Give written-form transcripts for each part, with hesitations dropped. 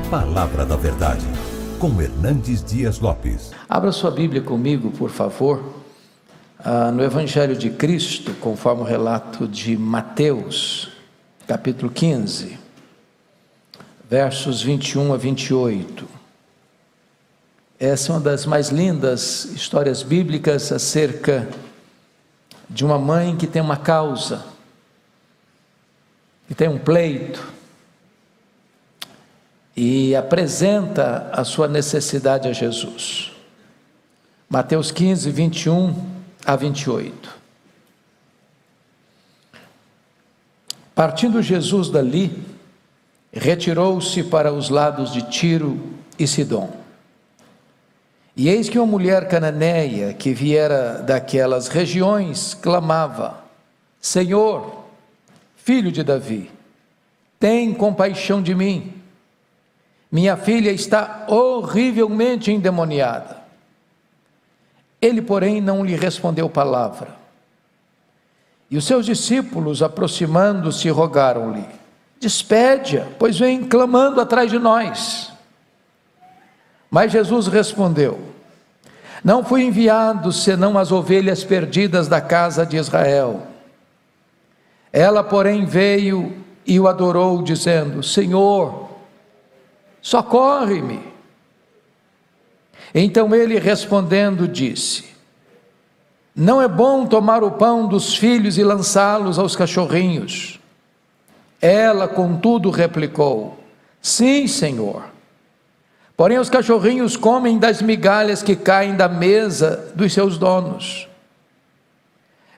Palavra da Verdade, com Hernandes Dias Lopes. Abra sua Bíblia comigo, por favor, no Evangelho de Cristo, conforme o relato de Mateus, capítulo 15, versos 21 a 28. Essa é uma das mais lindas histórias bíblicas acerca de uma mãe que tem uma causa, que tem um pleito, e apresenta a sua necessidade a Jesus. Mateus 15, 21 a 28. Partindo Jesus dali, retirou-se para os lados de Tiro e Sidom. E eis que uma mulher cananeia, que viera daquelas regiões, clamava: Senhor, filho de Davi, tem compaixão de mim. Minha filha está horrivelmente endemoniada. Ele, porém, não lhe respondeu palavra. E os seus discípulos, aproximando-se, rogaram-lhe: Despede-a, pois vem clamando atrás de nós. Mas Jesus respondeu: Não fui enviado senão as ovelhas perdidas da casa de Israel. Ela, porém, veio e o adorou, dizendo: Senhor, socorre-me. Então ele, respondendo, disse: Não é bom tomar o pão dos filhos e lançá-los aos cachorrinhos. Ela, contudo, replicou: Sim, Senhor. Porém os cachorrinhos comem das migalhas que caem da mesa dos seus donos.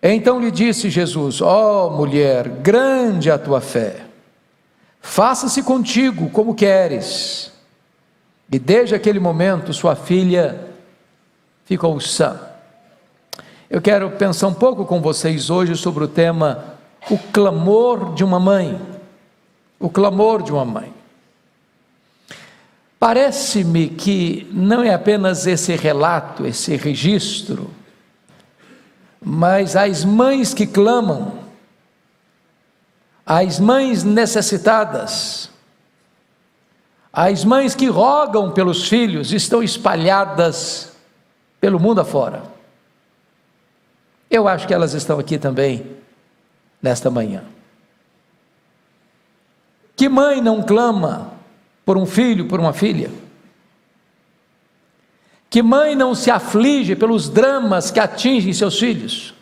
Então lhe disse Jesus: Ó mulher, grande a tua fé, faça-se contigo como queres. E desde aquele momento sua filha ficou sã. Eu quero pensar um pouco com vocês hoje sobre o tema: o clamor de uma mãe. O clamor de uma mãe. Parece-me que não é apenas esse relato, esse registro, mas as mães que clamam, as mães necessitadas, as mães que rogam pelos filhos, estão espalhadas pelo mundo afora. Eu acho que elas estão aqui também, nesta manhã. Que mãe não clama por um filho, por uma filha? Que mãe não se aflige pelos dramas que atingem seus filhos?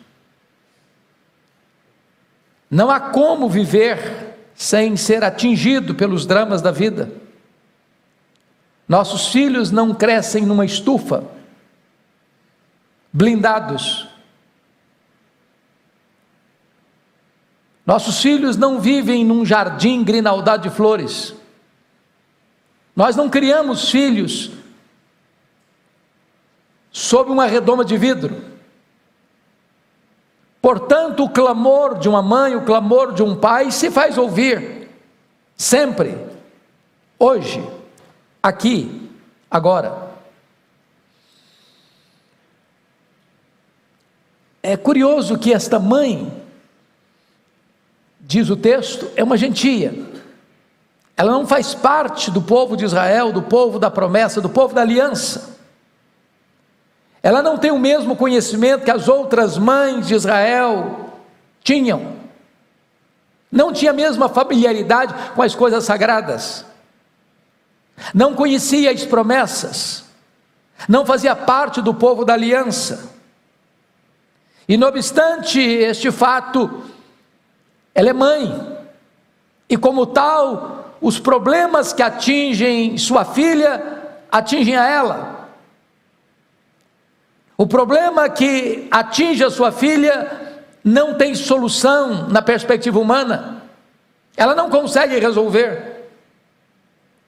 Não há como viver sem ser atingido pelos dramas da vida. Nossos filhos não crescem numa estufa, blindados. Nossos filhos não vivem num jardim grinaldado de flores. Nós não criamos filhos sob uma redoma de vidro. Portanto, o clamor de uma mãe, o clamor de um pai se faz ouvir sempre, hoje, aqui, agora. É curioso que esta mãe, diz o texto, é uma gentia. Ela não faz parte do povo de Israel, do povo da promessa, do povo da aliança. Ela não tem o mesmo conhecimento que as outras mães de Israel tinham. Não tinha a mesma familiaridade com as coisas sagradas. Não conhecia as promessas. Não fazia parte do povo da aliança. E não obstante este fato, ela é mãe. E como tal, os problemas que atingem sua filha, atingem a ela. O problema que atinge a sua filha não tem solução na perspectiva humana. Ela não consegue resolver.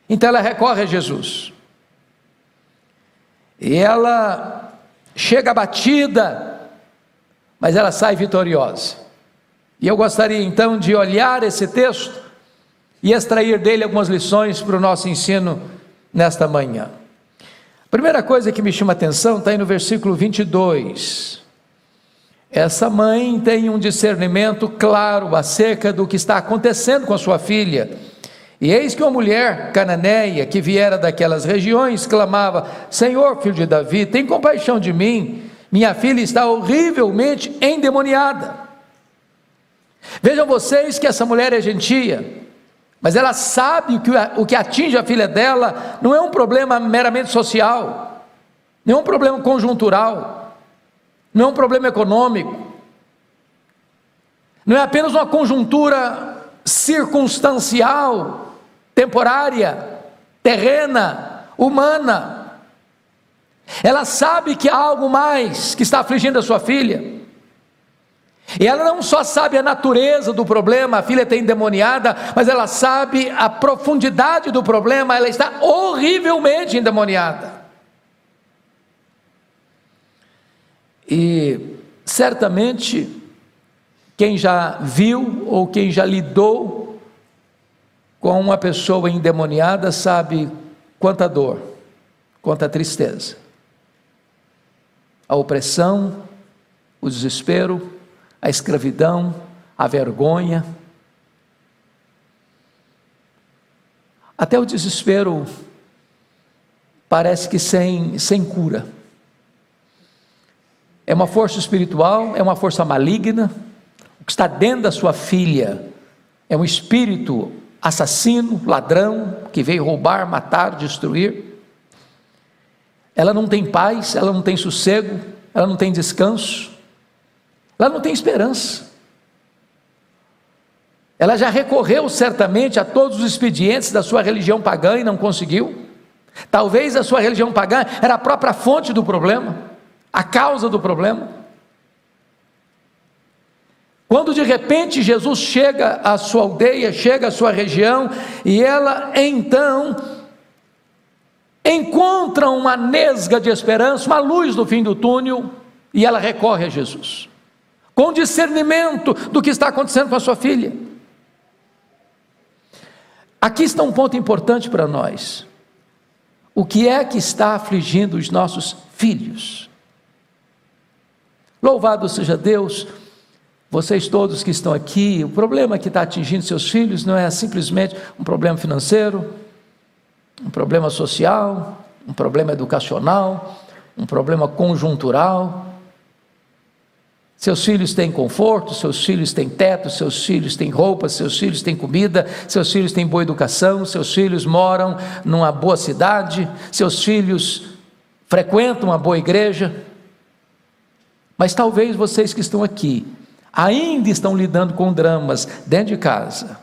Então ela recorre a Jesus. E ela chega abatida, mas ela sai vitoriosa. E eu gostaria então de olhar esse texto e extrair dele algumas lições para o nosso ensino nesta manhã. A primeira coisa que me chama a atenção está aí no versículo 22. Essa mãe tem um discernimento claro acerca do que está acontecendo com a sua filha, E eis que uma mulher cananeia, que viera daquelas regiões, clamava: Senhor, filho de Davi, tem compaixão de mim, minha filha está horrivelmente endemoniada. Vejam vocês que essa mulher é gentia, mas ela sabe que o que atinge a filha dela não é um problema meramente social, não é um problema conjuntural, não é um problema econômico, não é apenas uma conjuntura circunstancial, temporária, terrena, humana. Ela sabe que há algo mais que está afligindo a sua filha, e ela não só sabe a natureza do problema, a filha está endemoniada, mas ela sabe a profundidade do problema, ela está horrivelmente endemoniada. E certamente quem já viu ou quem já lidou com uma pessoa endemoniada sabe quanta dor, quanta tristeza, a opressão, o desespero, a escravidão, a vergonha, até o desespero parece que sem cura. É uma força espiritual, é uma força maligna. O que está dentro da sua filha é um espírito assassino, ladrão, que veio roubar, matar, destruir. Ela não tem paz, ela não tem sossego, ela não tem descanso, ela não tem esperança. Ela já recorreu certamente a todos os expedientes da sua religião pagã e não conseguiu. Talvez a sua religião pagã era a própria fonte do problema, a causa do problema. Quando de repente Jesus chega à sua aldeia, chega à sua região, e ela então encontra uma nesga de esperança, uma luz no fim do túnel, e ela recorre a Jesus, com discernimento do que está acontecendo com a sua filha. Aqui está um ponto importante para nós: o que é que está afligindo os nossos filhos? Louvado seja Deus, vocês todos que estão aqui, o problema que está atingindo seus filhos não é simplesmente um problema financeiro, um problema social, um problema educacional, um problema conjuntural. Seus filhos têm conforto, seus filhos têm teto, seus filhos têm roupa, seus filhos têm comida, seus filhos têm boa educação, seus filhos moram numa boa cidade, seus filhos frequentam uma boa igreja. Mas talvez vocês que estão aqui ainda estão lidando com dramas dentro de casa,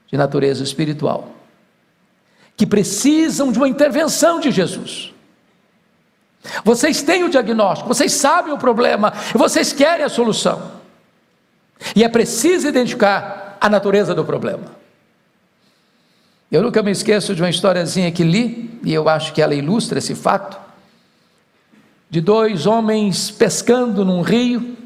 de natureza espiritual, que precisam de uma intervenção de Jesus. Vocês têm o diagnóstico, vocês sabem o problema, vocês querem a solução, e é preciso identificar a natureza do problema. Eu nunca me esqueço de uma historiazinha que li, e eu acho que ela ilustra esse fato, de dois homens pescando num rio,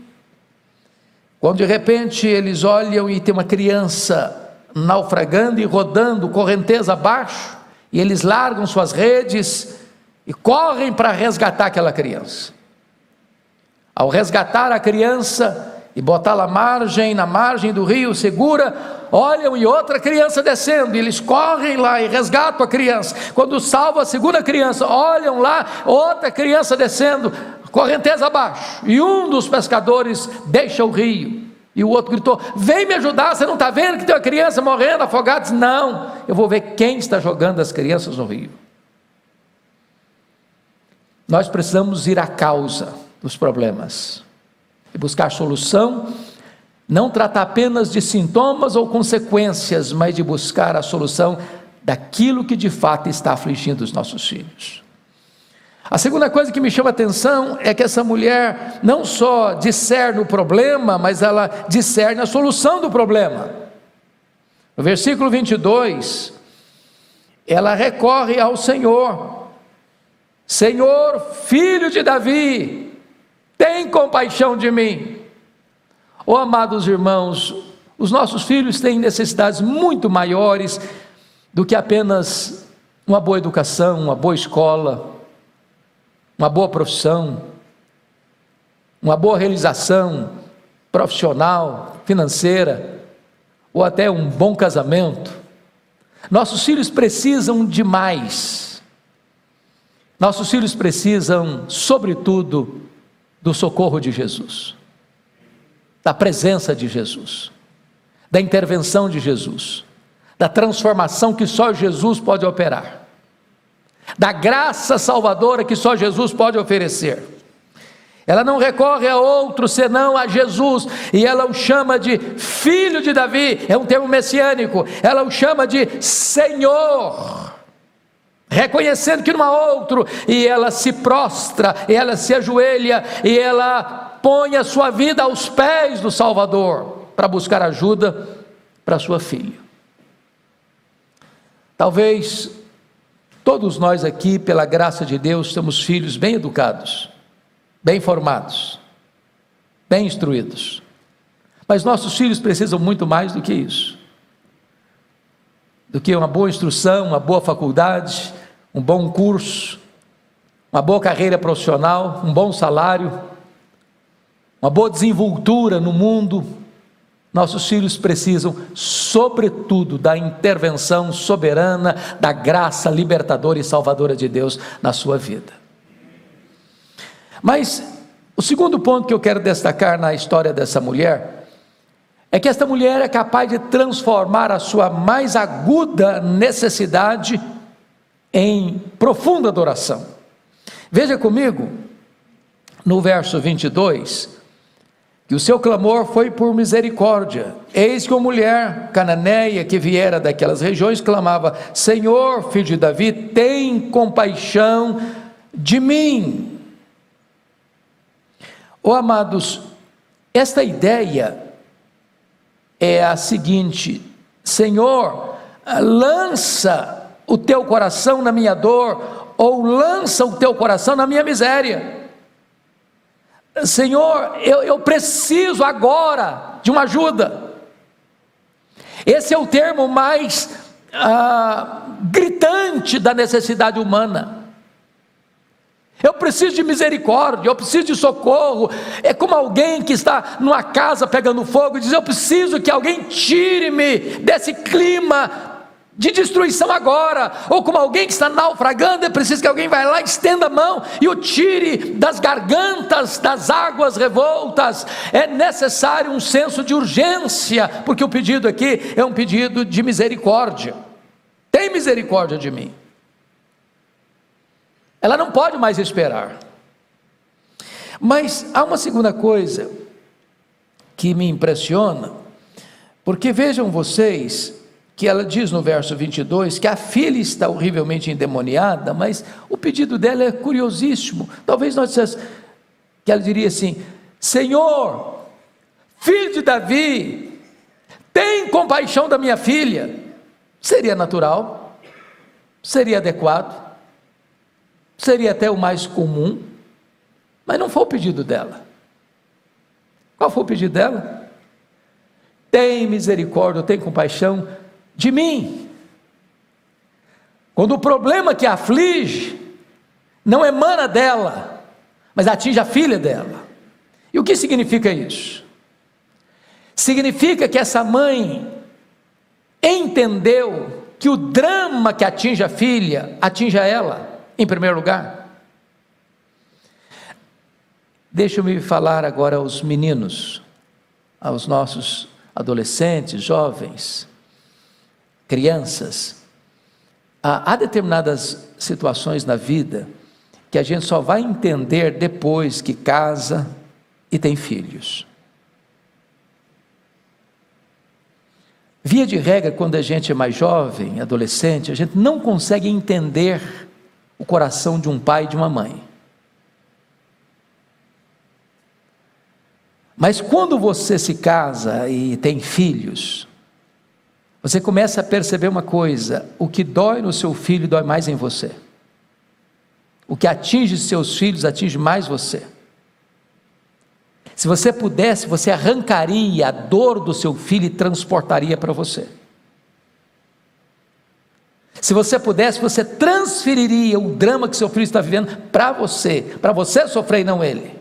quando de repente eles olham e tem uma criança naufragando e rodando correnteza abaixo, e eles largam suas redes e correm para resgatar aquela criança. Ao resgatar a criança e botá-la na margem do rio segura, olham e outra criança descendo, e eles correm lá e resgatam a criança. Quando salvam a segunda criança, olham lá, outra criança descendo, correnteza abaixo, e um dos pescadores deixa o rio, e o outro gritou: vem me ajudar, você não está vendo que tem uma criança morrendo afogada? Diz: não, eu vou ver quem está jogando as crianças no rio. Nós precisamos ir à causa dos problemas e buscar solução, não tratar apenas de sintomas ou consequências, mas de buscar a solução daquilo que de fato está afligindo os nossos filhos. A segunda coisa que me chama a atenção é que essa mulher não só discerne o problema, mas ela discerne a solução do problema. No versículo 22, ela recorre ao Senhor: Senhor, filho de Davi, tem compaixão de mim. Oh, amados irmãos, os nossos filhos têm necessidades muito maiores do que apenas uma boa educação, uma boa escola, uma boa profissão, uma boa realização profissional, financeira, ou até um bom casamento. Nossos filhos precisam de mais. Nossos filhos precisam, sobretudo, do socorro de Jesus, da presença de Jesus, da intervenção de Jesus, da transformação que só Jesus pode operar, da graça salvadora que só Jesus pode oferecer. Ela não recorre a outro senão a Jesus, e ela o chama de filho de Davi, é um termo messiânico, ela o chama de Senhor, reconhecendo que não há outro, e ela se prostra, e ela se ajoelha, e ela põe a sua vida aos pés do Salvador, para buscar ajuda para sua filha. Talvez todos nós aqui, pela graça de Deus, temos filhos bem educados, bem formados, bem instruídos, mas nossos filhos precisam muito mais do que isso, do que uma boa instrução, uma boa faculdade, um bom curso, uma boa carreira profissional, um bom salário, uma boa desenvoltura no mundo. Nossos filhos precisam, sobretudo, da intervenção soberana, da graça libertadora e salvadora de Deus na sua vida. Mas o segundo ponto que eu quero destacar na história dessa mulher é que esta mulher é capaz de transformar a sua mais aguda necessidade em profunda adoração. Veja comigo no verso 22, que o seu clamor foi por misericórdia. Eis que uma mulher cananeia que viera daquelas regiões clamava: Senhor, filho de Davi, tem compaixão de mim. Oh, amados, esta ideia é a seguinte: Senhor, lança o teu coração na minha dor, ou lança o teu coração na minha miséria. Senhor, eu preciso agora de uma ajuda. Esse é o termo mais gritante da necessidade humana. Eu preciso de misericórdia, eu preciso de socorro. É como alguém que está numa casa pegando fogo e diz: eu preciso que alguém tire-me desse clima de destruição agora. Ou como alguém que está naufragando e precisa que alguém vá lá, estenda a mão e o tire das gargantas das águas revoltas. É necessário um senso de urgência, porque o pedido aqui é um pedido de misericórdia. Tem misericórdia de mim. Ela não pode mais esperar. Mas há uma segunda coisa que me impressiona, porque vejam vocês que ela diz no verso 22 que a filha está horrivelmente endemoniada, mas o pedido dela é curiosíssimo. Talvez nós dissesse que ela diria assim: Senhor, filho de Davi, tem compaixão da minha filha. Seria natural, seria adequado, seria até o mais comum, mas não foi o pedido dela. Qual foi o pedido dela? Tem misericórdia, tem compaixão de mim. Quando o problema que a aflige não emana dela, mas atinge a filha dela. E o que significa isso? Significa que essa mãe entendeu que o drama que atinge a filha, atinge a ela em primeiro lugar. Deixa-me falar agora aos meninos, aos nossos adolescentes, jovens, crianças. Há determinadas situações na vida que a gente só vai entender depois que casa e tem filhos. Via de regra, quando a gente é mais jovem, adolescente, a gente não consegue entender o coração de um pai e de uma mãe. Mas quando você se casa e tem filhos, você começa a perceber uma coisa: o que dói no seu filho dói mais em você. O que atinge seus filhos atinge mais você. Se você pudesse, você arrancaria a dor do seu filho e transportaria para você. Se você pudesse, você transferiria o drama que seu filho está vivendo para você sofrer e não ele.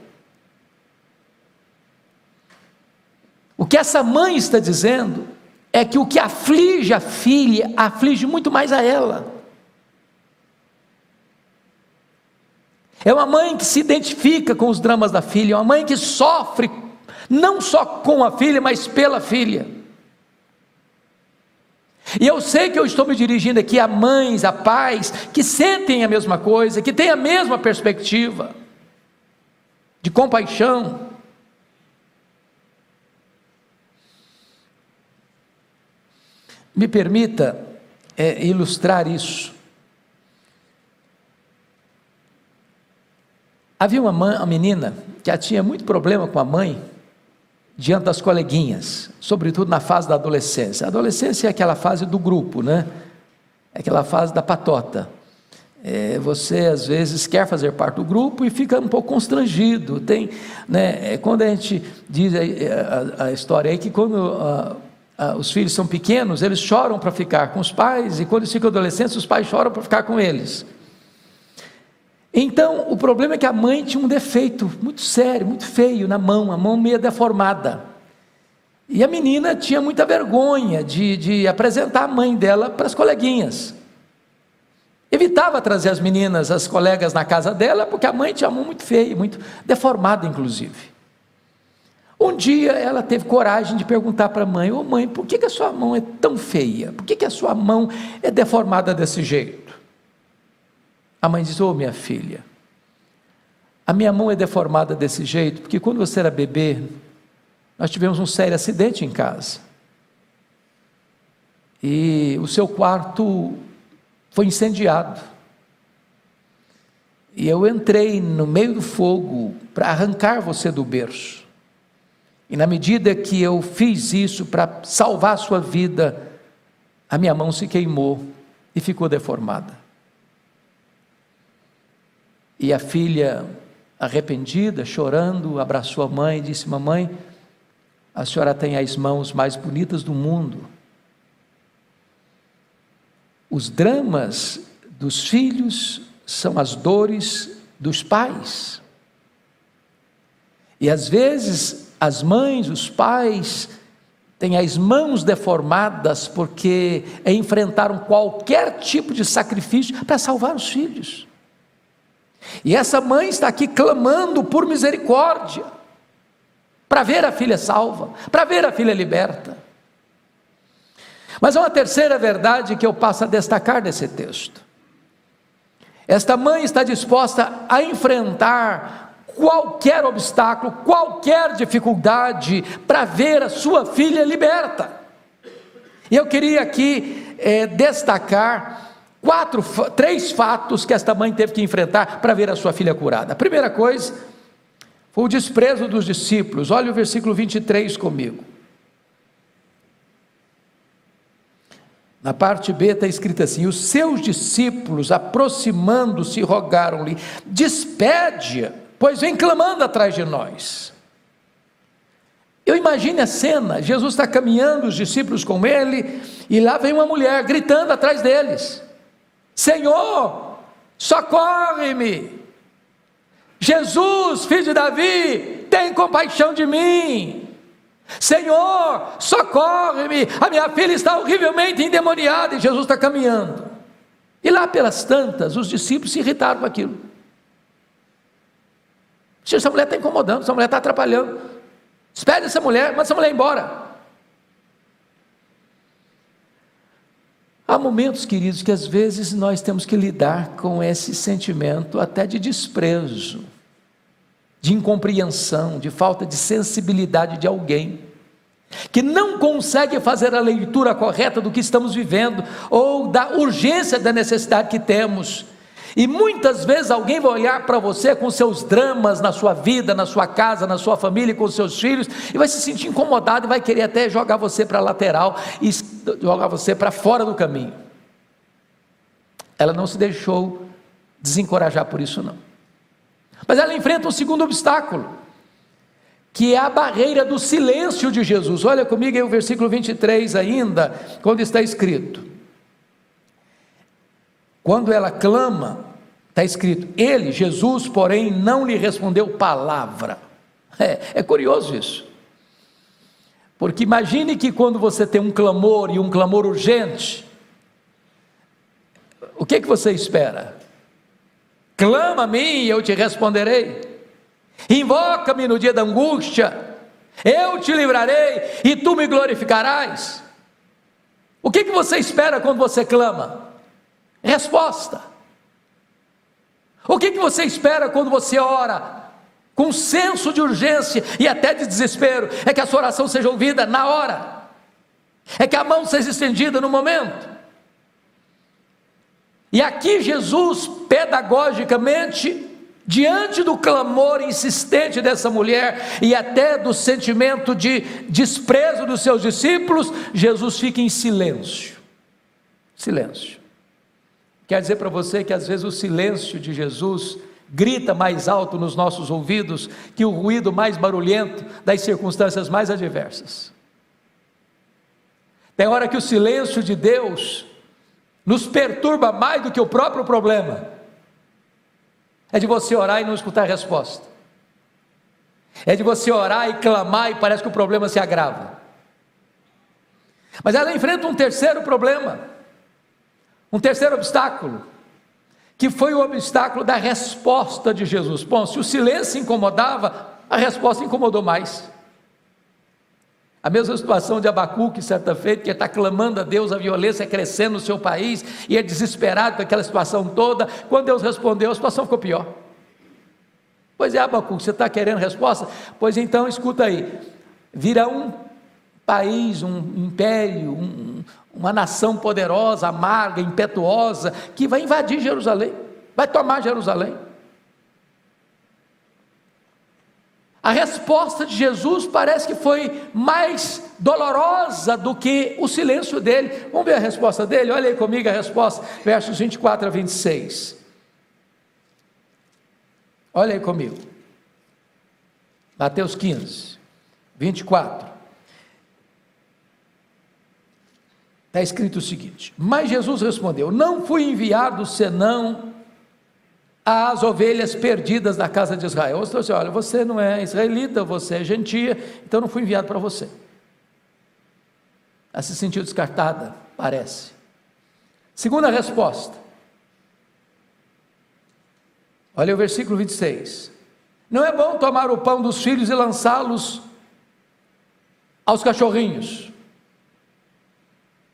O que essa mãe está dizendo é que o que aflige a filha, aflige muito mais a ela. É uma mãe que se identifica com os dramas da filha, é uma mãe que sofre, não só com a filha, mas pela filha. E eu sei que eu estou me dirigindo aqui a mães, a pais, que sentem a mesma coisa, que têm a mesma perspectiva, de compaixão. Me permita ilustrar isso. Havia uma menina que já tinha muito problema com a mãe, diante das coleguinhas, sobretudo na fase da adolescência. A adolescência é aquela fase do grupo, né? É aquela fase da patota. Você às vezes quer fazer parte do grupo e fica um pouco constrangido. Tem, né? Quando a gente diz a história aí que quando os filhos são pequenos, eles choram para ficar com os pais, e quando eles ficam adolescentes, os pais choram para ficar com eles. Então, o problema é que a mãe tinha um defeito muito sério, muito feio na mão, a mão meio deformada. E a menina tinha muita vergonha de apresentar a mãe dela para as coleguinhas. Evitava trazer as meninas, as colegas na casa dela, porque a mãe tinha a mão muito feia, muito deformada inclusive. Um dia ela teve coragem de perguntar para a mãe: ô mãe, por que a sua mão é tão feia? Por que a sua mão é deformada desse jeito? A mãe diz: ô minha filha, a minha mão é deformada desse jeito porque quando você era bebê, nós tivemos um sério acidente em casa, e o seu quarto foi incendiado, e eu entrei no meio do fogo para arrancar você do berço, e na medida que eu fiz isso para salvar a sua vida, a minha mão se queimou e ficou deformada. E a filha, arrependida, chorando, abraçou a mãe e disse: mamãe, a senhora tem as mãos mais bonitas do mundo. Os dramas dos filhos são as dores dos pais. E às vezes as mães, os pais, têm as mãos deformadas porque enfrentaram qualquer tipo de sacrifício para salvar os filhos. E essa mãe está aqui clamando por misericórdia, para ver a filha salva, para ver a filha liberta. Mas há uma terceira verdade que eu passo a destacar desse texto. Esta mãe está disposta a enfrentar qualquer obstáculo, qualquer dificuldade, para ver a sua filha liberta. E eu queria aqui destacar três fatos que esta mãe teve que enfrentar para ver a sua filha curada. A primeira coisa foi o desprezo dos discípulos. Olha o versículo 23 comigo. Na parte B está escrito assim: os seus discípulos, aproximando-se, rogaram-lhe: despede-a, pois vem clamando atrás de nós. Eu imagino a cena: Jesus está caminhando, os discípulos com ele, e lá vem uma mulher gritando atrás deles: Senhor, socorre-me! Jesus, filho de Davi, tem compaixão de mim! Senhor, socorre-me! A minha filha está horrivelmente endemoniada. E Jesus está caminhando. E lá pelas tantas, os discípulos se irritaram com aquilo. Essa mulher está incomodando, essa mulher está atrapalhando. Despede essa mulher, manda essa mulher embora. Há momentos, queridos, que às vezes nós temos que lidar com esse sentimento até de desprezo, de incompreensão, de falta de sensibilidade de alguém, que não consegue fazer a leitura correta do que estamos vivendo, ou da urgência da necessidade que temos. E muitas vezes alguém vai olhar para você com seus dramas na sua vida, na sua casa, na sua família, com seus filhos, e vai se sentir incomodado e vai querer até jogar você para a lateral e jogar você para fora do caminho. Ela não se deixou desencorajar por isso não. Mas ela enfrenta um segundo obstáculo, que é a barreira do silêncio de Jesus. Olha comigo aí o versículo 23 ainda, quando está escrito: quando ela clama, está escrito: ele, Jesus, porém, não lhe respondeu palavra. É curioso isso. Porque imagine que quando você tem um clamor, e um clamor urgente, o que você espera? Clama a mim e eu te responderei. Invoca-me no dia da angústia, eu te livrarei e tu me glorificarás. O que você espera quando você clama? Resposta. O que você espera quando você ora com senso de urgência e até de desespero? É que a sua oração seja ouvida na hora, é que a mão seja estendida no momento. E aqui Jesus, pedagogicamente, diante do clamor insistente dessa mulher e até do sentimento de desprezo dos seus discípulos, Jesus fica em silêncio. Silêncio. Quer dizer para você que às vezes o silêncio de Jesus grita mais alto nos nossos ouvidos que o ruído mais barulhento das circunstâncias mais adversas. Tem hora que o silêncio de Deus nos perturba mais do que o próprio problema. É de você orar e não escutar a resposta. É de você orar e clamar e parece que o problema se agrava. Mas ela enfrenta um terceiro problema, um terceiro obstáculo, que foi o obstáculo da resposta de Jesus. Bom, se o silêncio incomodava, a resposta incomodou mais. A mesma situação de Abacuque, certa feita, que está clamando a Deus, a violência é crescendo no seu país, e é desesperado com aquela situação toda. Quando Deus respondeu, a situação ficou pior. Pois é, Abacuque, você está querendo resposta? Pois então, escuta aí, virá um país, um império, uma nação poderosa, amarga, impetuosa, que vai invadir Jerusalém, vai tomar Jerusalém. A resposta de Jesus parece que foi mais dolorosa do que o silêncio dele. Vamos ver a resposta dele? Olha aí comigo a resposta, versos 24 a 26. Olha aí comigo. Mateus 15, 24. Está escrito o seguinte: mas Jesus respondeu: não fui enviado senão às ovelhas perdidas da casa de Israel. Ou seja, olha, você não é israelita, você é gentia, então não fui enviado para você. Ela se sentiu descartada, parece. Segunda resposta, olha o versículo 26. Não é bom tomar o pão dos filhos e lançá-los aos cachorrinhos.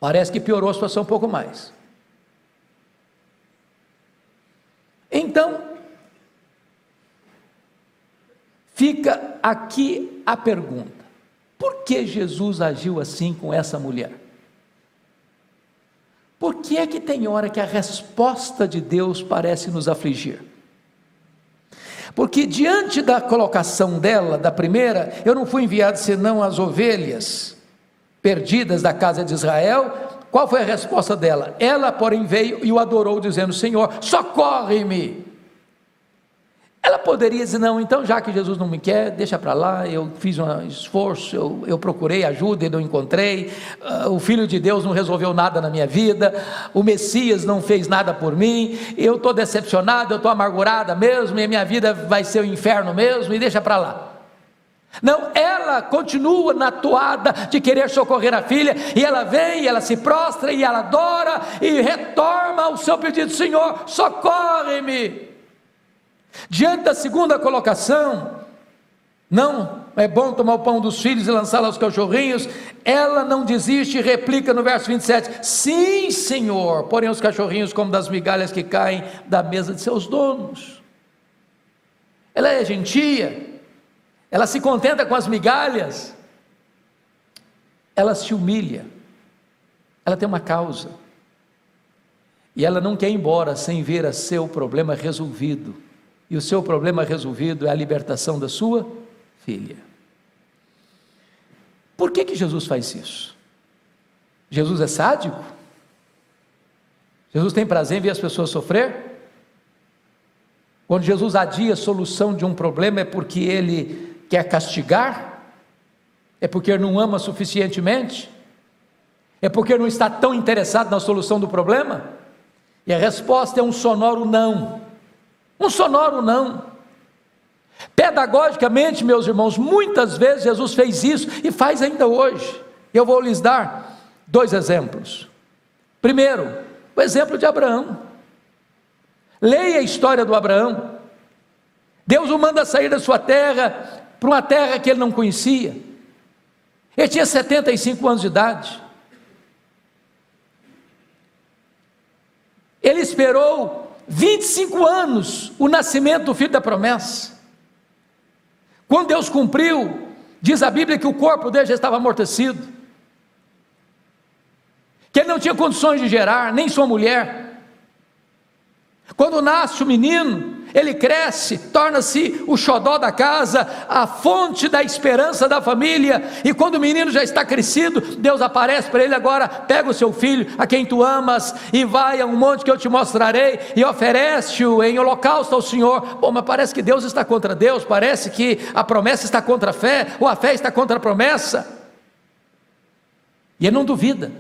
Parece que piorou a situação um pouco mais. Então, fica aqui a pergunta: por que Jesus agiu assim com essa mulher? Por que é que tem hora que a resposta de Deus parece nos afligir? Porque diante da colocação dela, da primeira, eu não fui enviado senão às ovelhas perdidas da casa de Israel. Qual foi a resposta dela? Ela, porém, veio e o adorou, dizendo: Senhor, socorre-me. Ela poderia dizer: não, então já que Jesus não me quer, deixa para lá, eu fiz um esforço, eu procurei ajuda e não encontrei, o Filho de Deus não resolveu nada na minha vida, o Messias não fez nada por mim, eu estou decepcionada, eu estou amargurada mesmo, e a minha vida vai ser o inferno mesmo, e deixa para lá. Não, ela continua na toada de querer socorrer a filha, e ela vem, e ela se prostra, e ela adora, e retorna ao seu pedido: Senhor, socorre-me. Diante da segunda colocação, não é bom tomar o pão dos filhos e lançá-lo aos cachorrinhos, ela não desiste e replica no verso 27, sim Senhor, porém os cachorrinhos comem das migalhas que caem da mesa de seus donos. Ela é gentia, ela se contenta com as migalhas, ela se humilha, ela tem uma causa, e ela não quer ir embora sem ver o seu problema resolvido, e o seu problema resolvido é a libertação da sua filha. Por que Jesus faz isso? Jesus é sádico? Jesus tem prazer em ver as pessoas sofrer? Quando Jesus adia a solução de um problema, é porque Ele quer castigar? É porque Ele não ama suficientemente? É porque Ele não está tão interessado na solução do problema? E a resposta é um sonoro não. Um sonoro não. Pedagogicamente, meus irmãos, muitas vezes Jesus fez isso e faz ainda hoje. Eu vou lhes dar 2 exemplos. Primeiro, o exemplo de Abraão. Leia a história do Abraão. Deus o manda sair da sua terra para uma terra que ele não conhecia. Ele tinha 75 anos de idade. Ele esperou 25 anos o nascimento do filho da promessa. Quando Deus cumpriu, diz a Bíblia que o corpo dele já estava amortecido, que ele não tinha condições de gerar, nem sua mulher. Quando nasce o menino, ele cresce, torna-se o xodó da casa, a fonte da esperança da família, e quando o menino já está crescido, Deus aparece para ele: agora pega o seu filho, a quem tu amas, e vai a um monte que eu te mostrarei, e oferece-o em holocausto ao Senhor. Bom, mas parece que Deus está contra Deus, parece que a promessa está contra a fé, ou a fé está contra a promessa, e ele não duvida,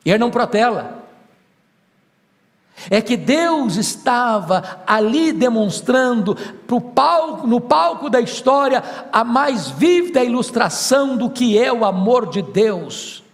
e ele não protela. É que Deus estava ali demonstrando no palco da história a mais vívida ilustração do que é o amor de Deus,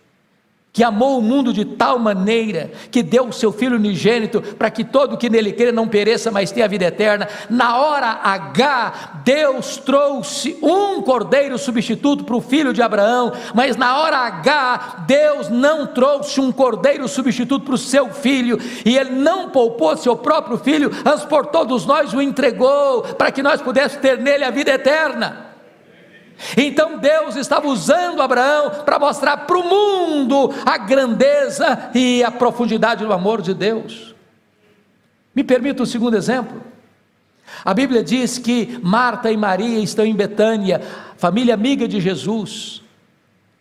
que amou o mundo de tal maneira que deu o seu Filho unigênito para que todo que nele crê não pereça, mas tenha a vida eterna. Na hora H, Deus trouxe um cordeiro substituto para o filho de Abraão, mas na hora H, Deus não trouxe um cordeiro substituto para o seu filho, e ele não poupou seu próprio filho, mas por todos nós o entregou, para que nós pudéssemos ter nele a vida eterna. Então Deus estava usando Abraão para mostrar para o mundo a grandeza e a profundidade do amor de Deus. Me permita o segundo exemplo. A Bíblia diz que Marta e Maria estão em Betânia, família amiga de Jesus.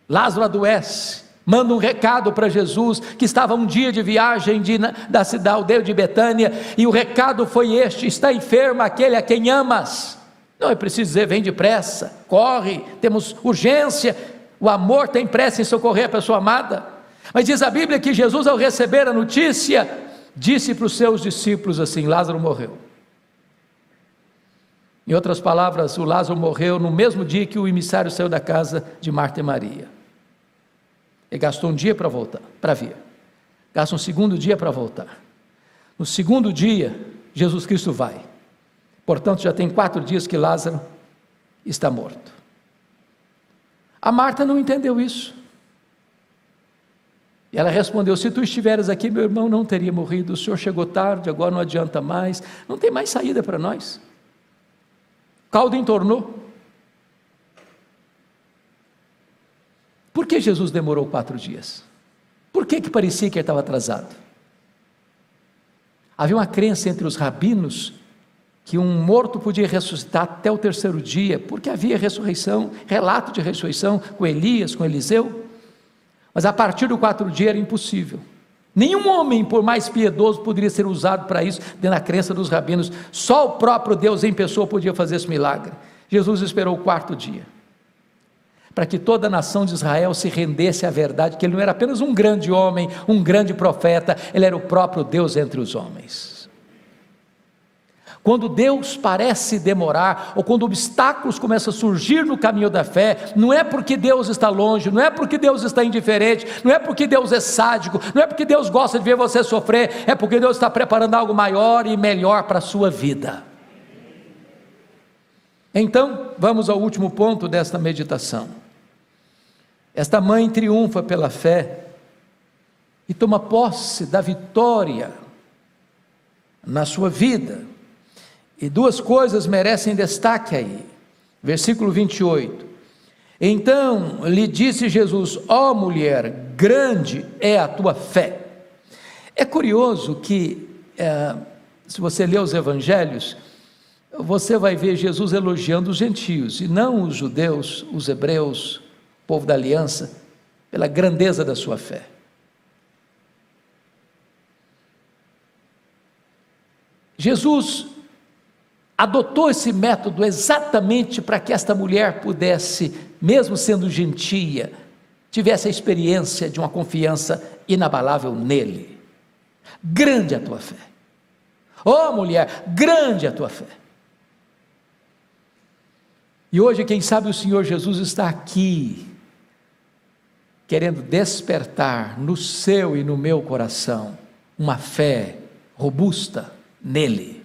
Lázaro adoece, manda um recado para Jesus, que estava um dia de viagem da aldeia de Betânia, e o recado foi este: está enfermo aquele a quem amas. Não é preciso dizer, vem depressa, corre, temos urgência. O amor tem pressa em socorrer a pessoa amada. Mas diz a Bíblia que Jesus, ao receber a notícia, disse para os seus discípulos assim: Lázaro morreu. Em outras palavras, o Lázaro morreu no mesmo dia que o emissário saiu da casa de Marta e Maria. Ele gastou um dia para voltar, para vir, gasta um segundo dia para voltar. No segundo dia, Jesus Cristo vai. Portanto, já tem 4 dias que Lázaro está morto. A Marta não entendeu isso. E ela respondeu: se tu estiveres aqui, meu irmão não teria morrido. O Senhor chegou tarde, agora não adianta mais, não tem mais saída para nós. O caldo entornou. Por que Jesus demorou 4 dias? Por que parecia que ele estava atrasado? Havia uma crença entre os rabinos que um morto podia ressuscitar até o 3º dia, porque havia ressurreição, relato de ressurreição com Elias, com Eliseu. Mas a partir do 4º dia era impossível. Nenhum homem, por mais piedoso, poderia ser usado para isso, dentro da crença dos rabinos. Só o próprio Deus em pessoa podia fazer esse milagre. Jesus esperou o 4º dia, para que toda a nação de Israel se rendesse à verdade, que ele não era apenas um grande homem, um grande profeta, ele era o próprio Deus entre os homens. Quando Deus parece demorar, ou quando obstáculos começam a surgir no caminho da fé, não é porque Deus está longe, não é porque Deus está indiferente, não é porque Deus é sádico, não é porque Deus gosta de ver você sofrer, é porque Deus está preparando algo maior e melhor para a sua vida. Então, vamos ao último ponto desta meditação. Esta mãe triunfa pela fé e toma posse da vitória na sua vida. E 2 coisas merecem destaque aí. Versículo 28. Então lhe disse Jesus: ó mulher, grande é a tua fé. É curioso que, se você ler os evangelhos, você vai ver Jesus elogiando os gentios, e não os judeus, os hebreus, o povo da aliança, pela grandeza da sua fé. Jesus adotou esse método exatamente para que esta mulher pudesse, mesmo sendo gentia, tivesse a experiência de uma confiança inabalável nele. Grande a tua fé. Ó mulher, grande a tua fé. E hoje, quem sabe, o Senhor Jesus está aqui, querendo despertar no seu e no meu coração uma fé robusta nele,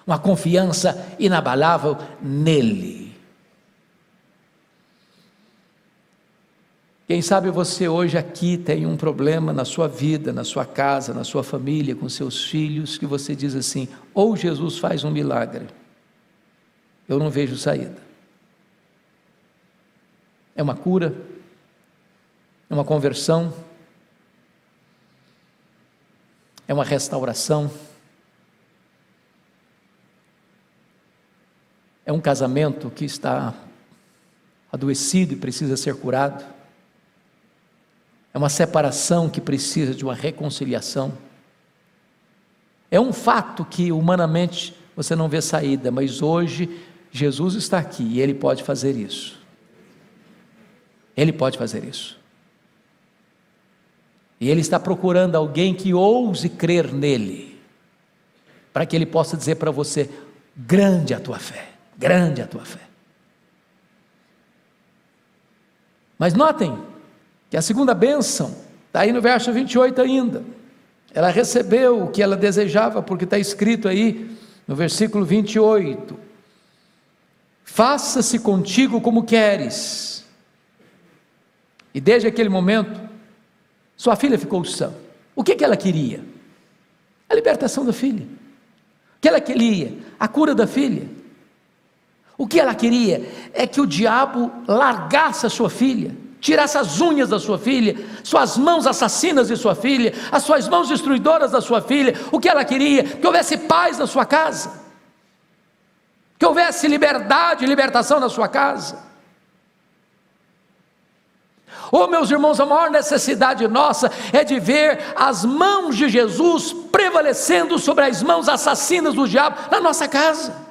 uma confiança inabalável nele. Quem sabe você hoje aqui tem um problema na sua vida, na sua casa, na sua família, com seus filhos, que você diz assim: ou Jesus faz um milagre, eu não vejo saída. É uma cura, é uma conversão, é uma restauração, é um casamento que está adoecido e precisa ser curado, é uma separação que precisa de uma reconciliação, é um fato que humanamente você não vê saída, mas hoje Jesus está aqui e Ele pode fazer isso. Ele pode fazer isso. E Ele está procurando alguém que ouse crer nele, para que Ele possa dizer para você: grande a tua fé, grande a tua fé. Mas notem que a segunda bênção está aí no verso 28 ainda. Ela recebeu o que ela desejava, porque está escrito aí no versículo 28: faça-se contigo como queres. E desde aquele momento, sua filha ficou sã. O que ela queria? A libertação da filha. O que ela queria? A cura da filha. O que ela queria é que o diabo largasse a sua filha, tirasse as unhas da sua filha, suas mãos assassinas de sua filha, as suas mãos destruidoras da sua filha. O que ela queria? Que houvesse paz na sua casa, que houvesse liberdade e libertação na sua casa. Oh, meus irmãos, a maior necessidade nossa é de ver as mãos de Jesus prevalecendo sobre as mãos assassinas do diabo na nossa casa.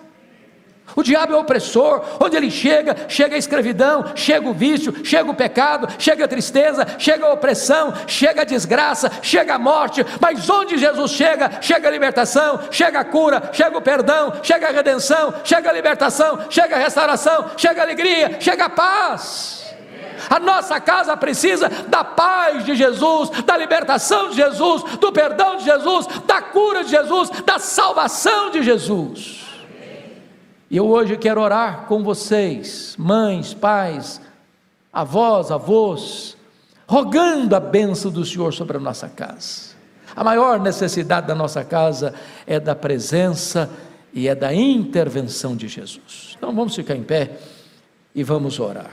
O diabo é opressor, onde ele chega a escravidão, chega o vício, chega o pecado, chega a tristeza, chega a opressão, chega a desgraça, chega a morte. Mas onde Jesus chega a libertação, chega a cura, chega o perdão, chega a redenção, chega a libertação, chega a restauração, chega a alegria, chega a paz. A nossa casa precisa da paz de Jesus, da libertação de Jesus, do perdão de Jesus, da cura de Jesus, da salvação de Jesus. E eu hoje quero orar com vocês, mães, pais, avós, avós, rogando a bênção do Senhor sobre a nossa casa. A maior necessidade da nossa casa é da presença e é da intervenção de Jesus. Então vamos ficar em pé e vamos orar.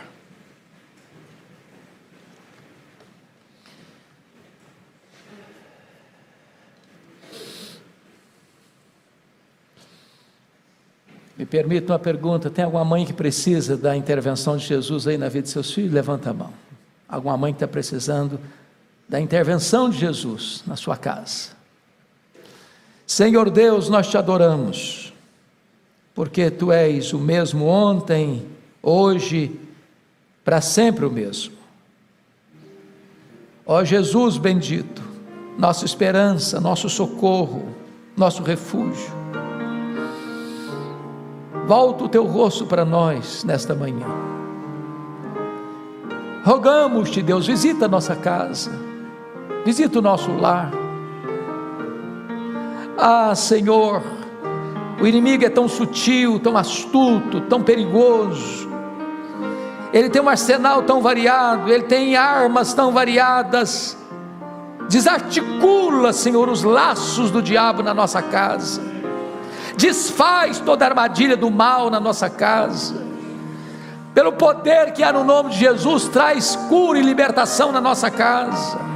Me permita uma pergunta: tem alguma mãe que precisa da intervenção de Jesus aí na vida de seus filhos? Levanta a mão. Alguma mãe que está precisando da intervenção de Jesus na sua casa? Senhor Deus, nós te adoramos, porque Tu és o mesmo ontem, hoje, para sempre o mesmo. Ó Jesus bendito, nossa esperança, nosso socorro, nosso refúgio, volta o Teu rosto para nós nesta manhã. Rogamos-te, Deus, visita a nossa casa, visita o nosso lar. Ah, Senhor, o inimigo é tão sutil, tão astuto, tão perigoso. Ele tem um arsenal tão variado, ele tem armas tão variadas. Desarticula, Senhor, os laços do diabo na nossa casa. Desfaz toda a armadilha do mal na nossa casa. Pelo poder que há no nome de Jesus, traz cura e libertação na nossa casa.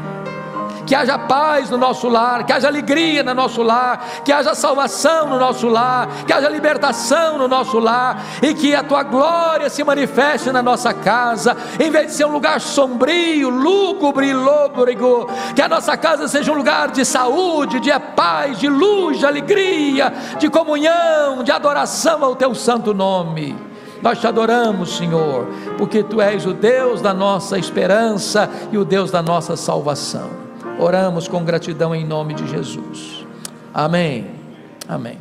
Que haja paz no nosso lar, que haja alegria no nosso lar, que haja salvação no nosso lar, que haja libertação no nosso lar, e que a Tua glória se manifeste na nossa casa, em vez de ser um lugar sombrio, lúgubre e lôbrego, que a nossa casa seja um lugar de saúde, de paz, de luz, de alegria, de comunhão, de adoração ao Teu santo nome. Nós te adoramos, Senhor, porque Tu és o Deus da nossa esperança e o Deus da nossa salvação. Oramos com gratidão em nome de Jesus. Amém. Amém.